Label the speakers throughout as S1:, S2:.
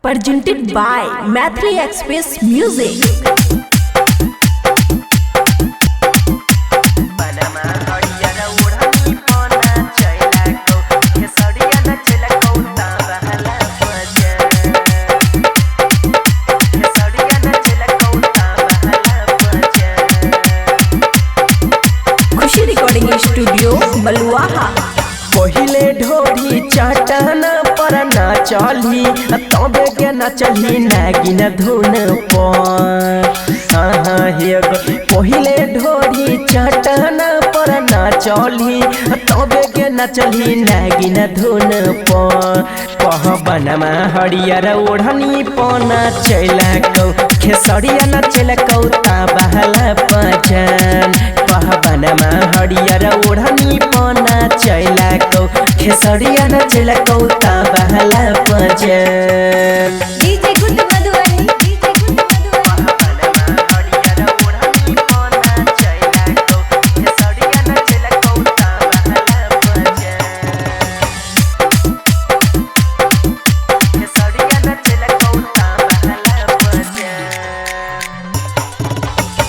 S1: presented by Mathri Express Music. Khushi recording studio Baluaha.
S2: पहिले ढोरी चाटना पर ना चली तबे के ना चली नागिन धुन पर। पहिले ढोरी चाटना पर ना चली तबे के ना चली नागिन धुन पर। पहबनमा हरियर ओढ़नी पना चला कौ खेसरिया न चला कौ बहला पहचान। पहबनमा हरियर ओढ़नी पना चला कौ खेसरिया न चला कौ बहला पहचान।
S3: DJ good Madhubani, DJ good Madhubani.
S2: हरियर ओढ़नी पना चला कौ खेसरिया न चला कौ बहला पहचान। खेसरिया न चला कौ बहला पहचान।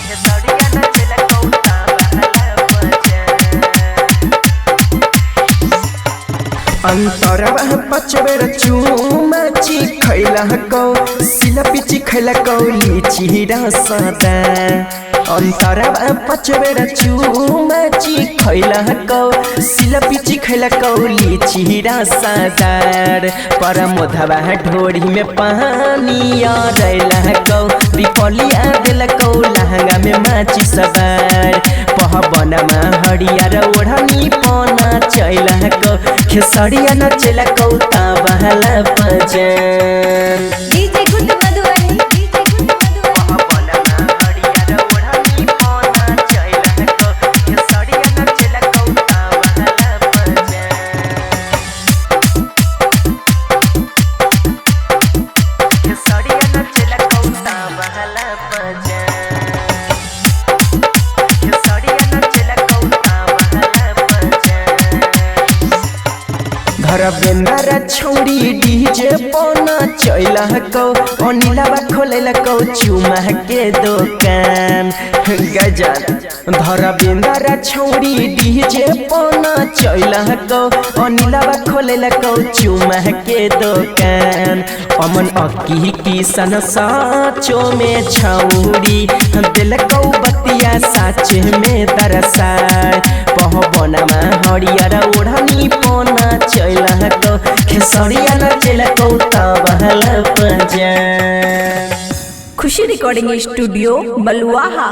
S2: खेसरिया न चला कौ बहला पहचान। अंतरवा पचबेर चुमाची खैला कौ सिलपिची खैला कौ लीची रसदा। अंतरवा पचबेर चुमाची खैला कौ सिलपिची खैला कौ लीची रसदार। पर मोधवा ढोरी में पानी आरैला कौ रिपलिया देला कौ लहंगा में माची सवार। पहबनमा हरियर ओढ़नी पना चला कौ खेसरिया न चला कौ बहला पहचान।
S3: DJ good Madhubani, DJ good Madhubani.
S2: पहबनमा हरियर ओढ़नी पना चला कौ खेसरिया न चला कौ बहला पहचान। खेसरिया न चला कौ बहला पहचान। खेसरिया न चला कौ बहला पहचान। घर बेंदारा छोड़ी डीजे पना चला कौ अनिलावा खोलेला कौ चुमा के दुकान। गजन धर बेंदारा छोड़ी डीजे पना चला कौ अनिलावा खोलेला कौ चुमा के दुकान। अमन अक्की किसन साचो में छौड़ी दिल कौ बतिया साच में दरसार। पहबनमा हरियर ओढ़नी पना चला कौ खेसरिया न चला कौ बहला पहचान।
S1: खुशी रिकॉर्डिंग स्टूडियो बलुआहा।